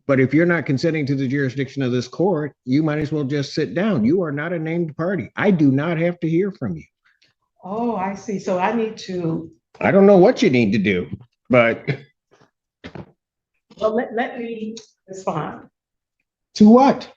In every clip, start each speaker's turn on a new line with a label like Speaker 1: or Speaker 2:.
Speaker 1: But if you're not consenting to the jurisdiction of this court, you might as well just sit down. You are not a named party. I do not have to hear from you.
Speaker 2: Oh, I see. So I need to,
Speaker 1: I don't know what you need to do, but
Speaker 2: well, let me respond.
Speaker 1: to what?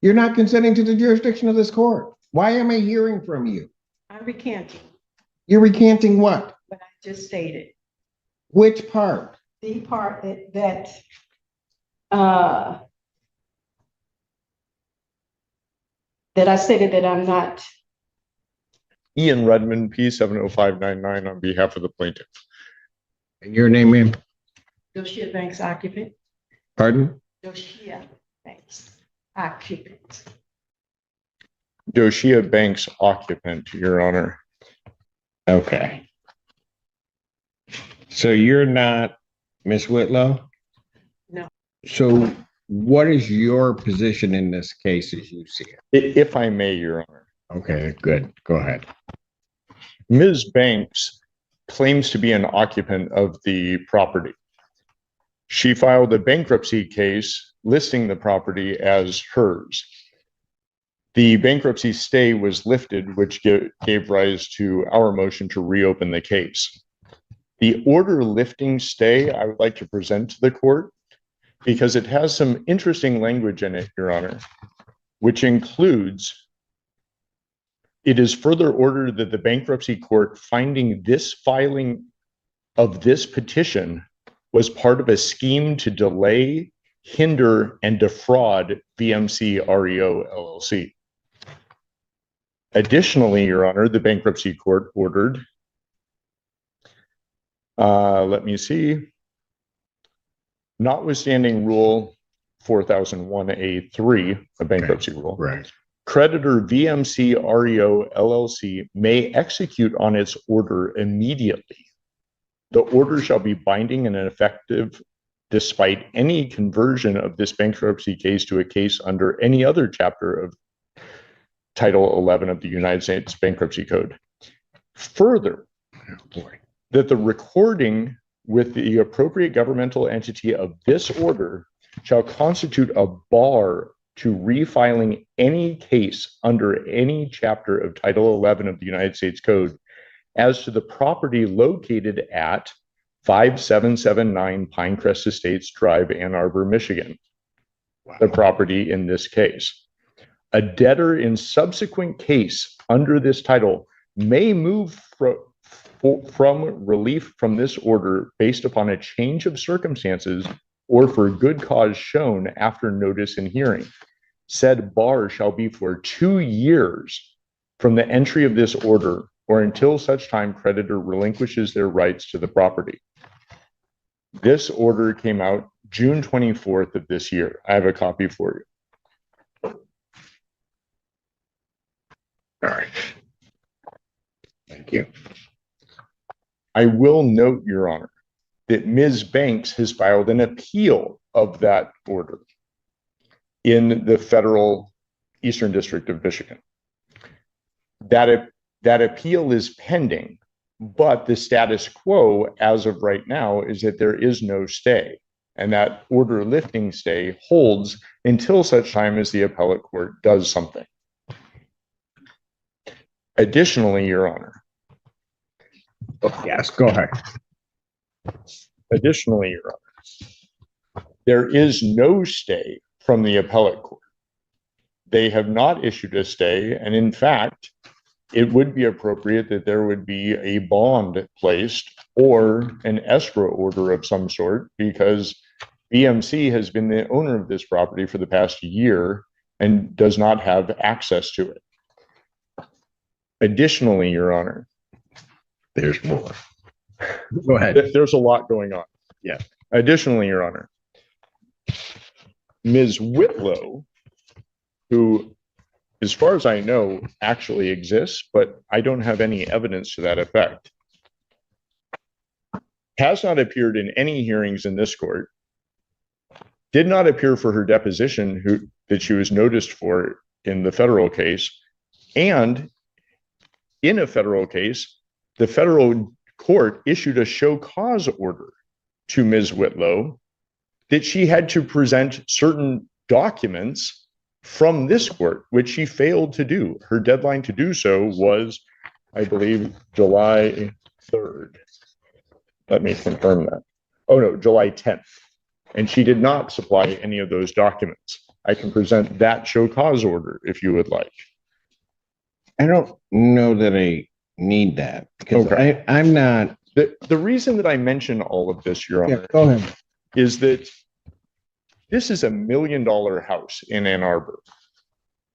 Speaker 1: You're not consenting to the jurisdiction of this court. Why am I hearing from you?
Speaker 2: I'm recanting
Speaker 1: You're recanting what?
Speaker 2: what I just stated.
Speaker 1: Which part?
Speaker 2: The part uh, that I stated that I'm not.
Speaker 3: Ian Redmond, P70599 on behalf of the plaintiff.
Speaker 1: And your name, ma'am?
Speaker 2: Doshia Banks occupant.
Speaker 1: Pardon?
Speaker 2: Doshia Banks occupant.
Speaker 3: Doshia Banks occupant, Your Honor.
Speaker 1: Okay. So you're not Miss Whitlow?
Speaker 2: No.
Speaker 1: So what is your position in this case as you see it?
Speaker 3: If I may, Your Honor.
Speaker 1: Okay, good. Go ahead.
Speaker 3: Ms. Banks claims to be an occupant of the property. She filed a bankruptcy case listing the property as hers. The bankruptcy stay was lifted, which gave rise to our motion to reopen the case. The order lifting stay I would like to present to the court because it has some interesting language in it, Your Honor, which includes, it is further ordered that the bankruptcy court finding this filing of this petition was part of a scheme to delay, hinder, and defraud VMC REO LLC. Additionally, Your Honor, the bankruptcy court ordered, let me see, notwithstanding Rule 4001A3, a bankruptcy rule,
Speaker 1: Right.
Speaker 3: creditor VMC REO LLC may execute on its order immediately. The order shall be binding and effective despite any conversion of this bankruptcy case to a case under any other chapter of Title 11 of the United States Bankruptcy Code. Further, that the recording with the appropriate governmental entity of this order shall constitute a bar to refiling any case under any chapter of Title 11 of the United States Code as to the property located at 5779 Pinecrest Estates Drive, Ann Arbor, Michigan. Wow. The property in this case. A debtor in subsequent case under this title may move from relief from this order based upon a change of circumstances or for good cause shown after notice and hearing. Said bar shall be for 2 years from the entry of this order or until such time creditor relinquishes their rights to the property. This order came out June 24th of this year. I have a copy for you.
Speaker 1: All right. Thank you.
Speaker 3: I will note, Your Honor, that Ms. Banks has filed an appeal of that order in the federal Eastern District of Michigan. That appeal is pending, but the status quo as of right now is that there is no stay, and that order lifting stay holds until such time as the appellate court does something. Additionally, Your Honor.
Speaker 1: Oh, yes, go ahead.
Speaker 3: Additionally, Your Honor, there is no stay from the appellate court. They have not issued a stay, and in fact, it would be appropriate that there would be a bond placed or an escrow order of some sort because BMC has been the owner of this property for the past year and does not have access to it. Additionally, Your Honor,
Speaker 1: there's more. Go ahead.
Speaker 3: There's a lot going on.
Speaker 1: Yeah.
Speaker 3: Additionally, Your Honor, Ms. Whitlow, who, as far as I know, actually exists, but I don't have any evidence to that effect, has not appeared in any hearings in this court, did not appear for her deposition that she was noticed for in the federal case, and in a federal case, the federal court issued a show cause order to Ms. Whitlow that she had to present certain documents from this court, which she failed to do. Her deadline to do so was, I believe, July 3rd. Let me confirm that. Oh no, July 10th. And she did not supply any of those documents. I can present that show cause order if you would like.
Speaker 1: I don't know that I need that because
Speaker 3: Okay.
Speaker 1: I'm not.
Speaker 3: The reason that I mention all of this, Your Honor,
Speaker 1: Go ahead.
Speaker 3: is that this is $1 million house in Ann Arbor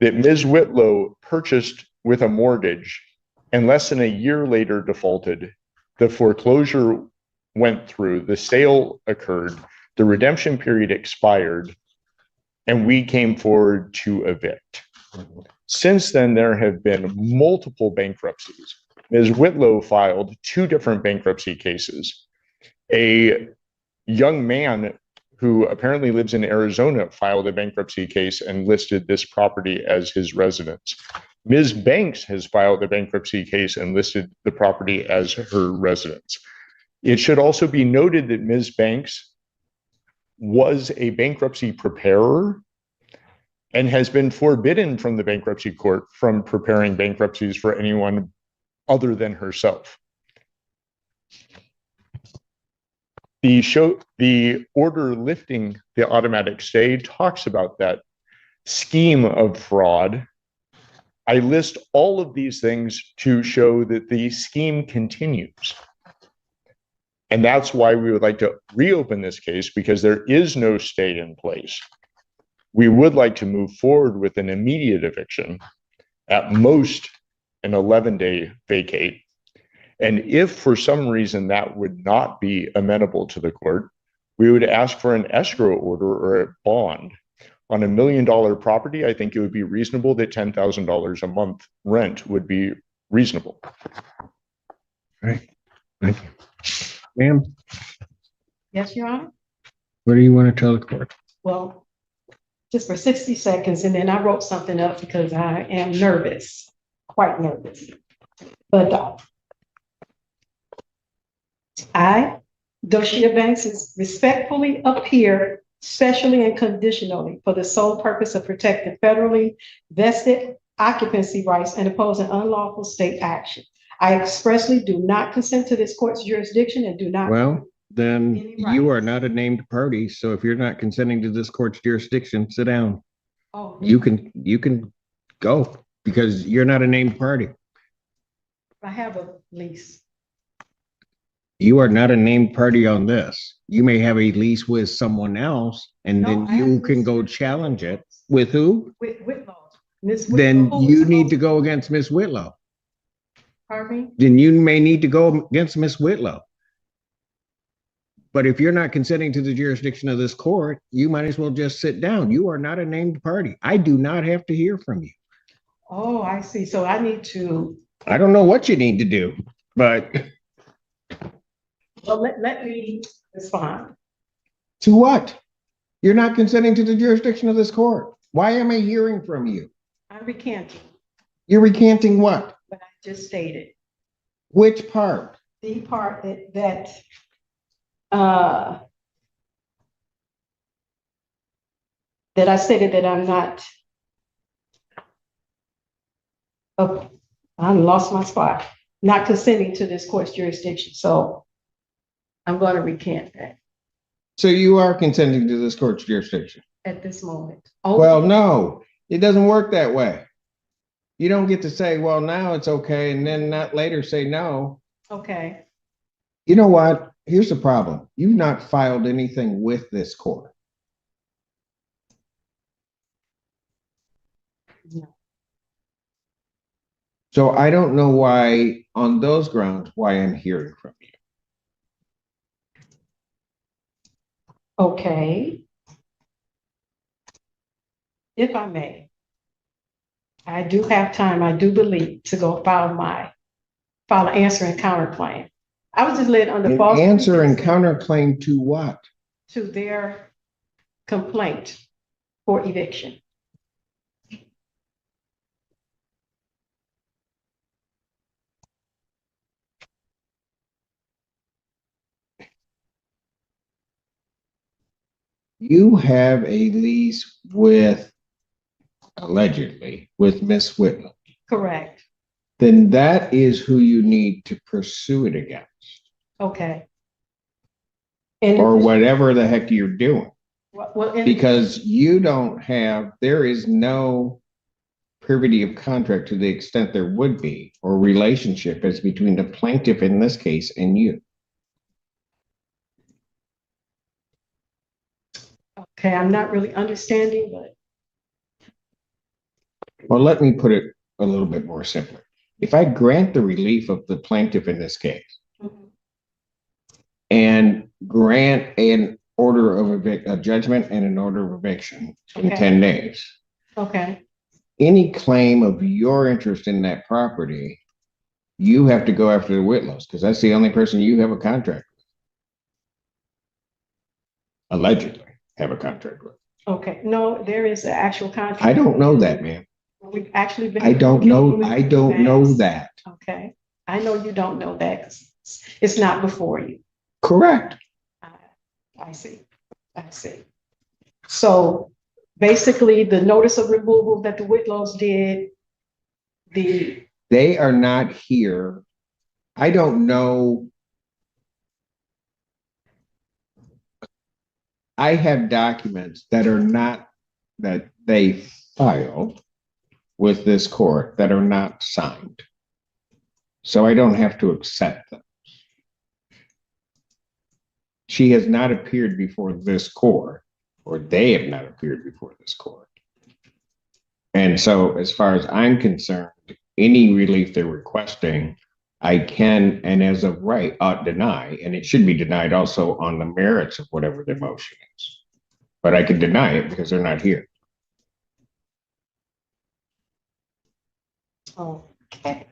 Speaker 3: that Ms. Whitlow purchased with a mortgage and less than a year later defaulted. The foreclosure went through, the sale occurred, the redemption period expired, and we came forward to evict. Since then, there have been multiple bankruptcies. Ms. Whitlow filed 2 different bankruptcy cases. A young man who apparently lives in Arizona filed a bankruptcy case and listed this property as his residence. Ms. Banks has filed a bankruptcy case and listed the property as her residence. It should also be noted that Ms. Banks was a bankruptcy preparer and has been forbidden from the bankruptcy court from preparing bankruptcies for anyone other than herself. The order lifting the automatic stay talks about that scheme of fraud. I list all of these things to show that the scheme continues. And that's why we would like to reopen this case, because there is no stay in place. We would like to move forward with an immediate eviction, at most an 11-day vacate. And if for some reason that would not be amenable to the court, we would ask for an escrow order or a bond. On $1 million property, I think it would be reasonable that $10,000 a month rent would be reasonable.
Speaker 1: All right. Thank you. Ma'am,
Speaker 2: Yes, Your Honor.
Speaker 1: what do you want to tell the court?
Speaker 2: Well, just for 60 seconds, and then I wrote something up because I am nervous, quite nervous. But I, Doshia Banks, respectfully appear specially and conditionally for the sole purpose of protecting federally vested occupancy rights and opposing unlawful state action. I expressly do not consent to this court's jurisdiction and do not.
Speaker 1: Well, then
Speaker 2: Any
Speaker 1: you are
Speaker 2: rights.
Speaker 1: not a named party. So if you're not consenting to this court's jurisdiction, sit down.
Speaker 2: Oh,
Speaker 1: You can go because you're not a named party.
Speaker 2: I have a lease.
Speaker 1: You are not a named party on this. You may have a lease with someone else, and
Speaker 2: No,
Speaker 1: then
Speaker 2: I have
Speaker 1: you
Speaker 2: a
Speaker 1: can
Speaker 2: lease
Speaker 1: go
Speaker 2: with-
Speaker 1: challenge it. With who?
Speaker 2: With Whitlow. Ms.
Speaker 1: Then
Speaker 2: Whitlow, who
Speaker 1: you
Speaker 2: is
Speaker 1: need to
Speaker 2: also-
Speaker 1: go against Miss Whitlow.
Speaker 2: Pardon me?
Speaker 1: Then you may need to go against Miss Whitlow. But if you're not consenting to the jurisdiction of this court, you might as well just sit down. You are not a named party. I do not have to hear from you.
Speaker 2: Oh, I see. So I need to,
Speaker 1: I don't know what you need to do, but
Speaker 2: well, let me respond.
Speaker 1: to what? You're not consenting to the jurisdiction of this court. Why am I hearing from you?
Speaker 2: I'm recanting
Speaker 1: You're recanting what?
Speaker 2: what I just stated.
Speaker 1: Which part?
Speaker 2: The part that I stated that I'm not. Oh, I lost my spot. Not consenting to this court's jurisdiction. So I'm going to recant that
Speaker 1: So you are consenting to this court's jurisdiction?
Speaker 2: at this moment.
Speaker 1: Well, no, it doesn't work that way. You don't get to say, well, now it's okay, and then not later say no.
Speaker 2: Okay.
Speaker 1: You know what? Here's the problem. You've not filed anything with this court.
Speaker 2: No.
Speaker 1: So I don't know why, on those grounds, why I'm hearing from you.
Speaker 2: Okay. If I may, I do have time, I do believe, to go file an answer and counterclaim. I was just led under
Speaker 1: An
Speaker 2: false.
Speaker 1: answer and
Speaker 2: pretenses
Speaker 1: counterclaim to what?
Speaker 2: to their complaint for eviction.
Speaker 1: you have a lease with, allegedly, with Miss Whitlow.
Speaker 2: Correct.
Speaker 1: Then that is who you need to pursue it against,
Speaker 2: Okay. And
Speaker 1: or whatever the heck you're doing.
Speaker 2: well,
Speaker 1: Because you don't have, there is no privity of contract to the extent there would be, or relationship as between the plaintiff in this case and you.
Speaker 2: okay, I'm not really understanding, but
Speaker 1: Well, let me put it a little bit more simply. If I grant the relief of the plaintiff in this case and grant an order of a judgment and an order of eviction in
Speaker 2: Okay.
Speaker 1: 10 days,
Speaker 2: okay,
Speaker 1: any claim of your interest in that property, you have to go after the Whitlows because that's the only person you have a contract with. Allegedly have a contract with.
Speaker 2: okay. No, there is an actual contract.
Speaker 1: I don't know that, ma'am.
Speaker 2: We've actually been.
Speaker 1: I don't know
Speaker 2: communicating
Speaker 1: that.
Speaker 2: Okay, I know you don't know that 'cause it's not before you.
Speaker 1: Correct.
Speaker 2: I see, I see. So basically, the notice of removal that the Whitlows did,
Speaker 1: They are not here. I don't know. I have documents that are not, that they filed with this court that are not signed. So I don't have to accept them. She has not appeared before this court, or they have not appeared before this court. And so as far as I'm concerned, any relief they're requesting, I can, and as of right, ought deny, and it should be denied also on the merits of whatever their motion is. But I can deny it because they're not here.
Speaker 2: okay.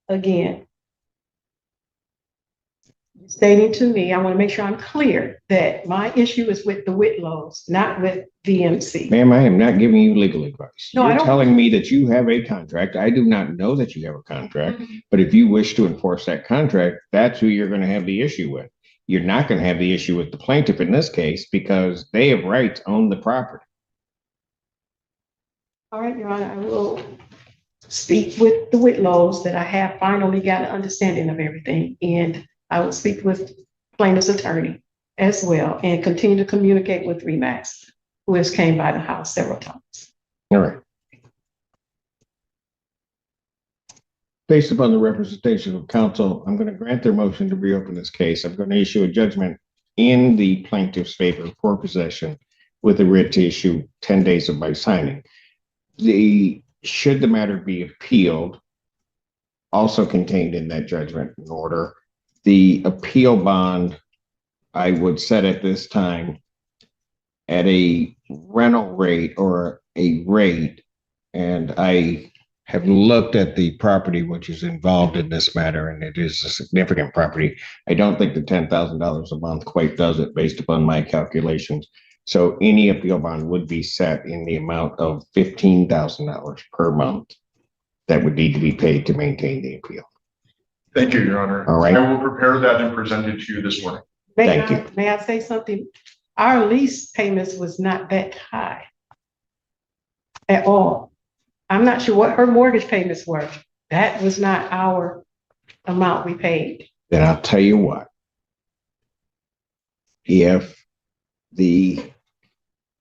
Speaker 2: Again, stating to me, I want to make sure I'm clear that my issue is with the Whitlows, not with VMC.
Speaker 1: Ma'am, I am not giving you legal advice.
Speaker 2: No, I
Speaker 1: You're
Speaker 2: don't-
Speaker 1: telling me that you have a contract. I do not know that you have a contract, but if you wish to enforce that contract, that's who you're going to have the issue with. You're not going to have the issue with the plaintiff in this case because they have rights on the property.
Speaker 2: All right, Your Honor, I will speak with the Whitlows that I have finally got an understanding of everything. And I will speak with plaintiff's attorney as well and continue to communicate with Remax, who has came by the house several times.
Speaker 1: All right. Based upon the representation of counsel, I'm going to grant their motion to reopen this case. I'm going to issue a judgment in the plaintiff's favor for possession with a writ to issue 10 days of my signing. Should the matter be appealed, also contained in that judgment in order, the appeal bond I would set at this time at a rental rate or a rate, and I have looked at the property which is involved in this matter, and it is a significant property. I don't think the $10,000 a month quite does it based upon my calculations. So any appeal bond would be set in the amount of $15,000 per month that would need to be paid to maintain the appeal.
Speaker 4: Thank you, Your Honor.
Speaker 1: All right.
Speaker 4: I will prepare that and present it to you this morning.
Speaker 1: Thank you.
Speaker 2: May I say something? Our lease payments was not that high at all. I'm not sure what her mortgage payments were. That was not our amount we paid.
Speaker 1: Then I'll tell you what. If the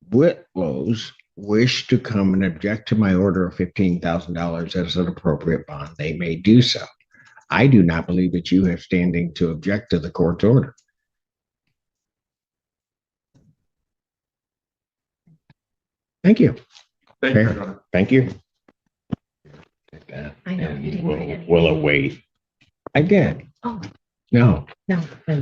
Speaker 1: Whitlows wish to come and object to my order of $15,000 as an appropriate bond, they may do so. I do not believe that you have standing to object to the court's order. Thank you.
Speaker 4: Thank you, Your Honor.
Speaker 1: Thank you.
Speaker 5: I know, you didn't write it.
Speaker 1: We'll await. I did.
Speaker 5: Oh,
Speaker 1: No.
Speaker 5: no, Monday.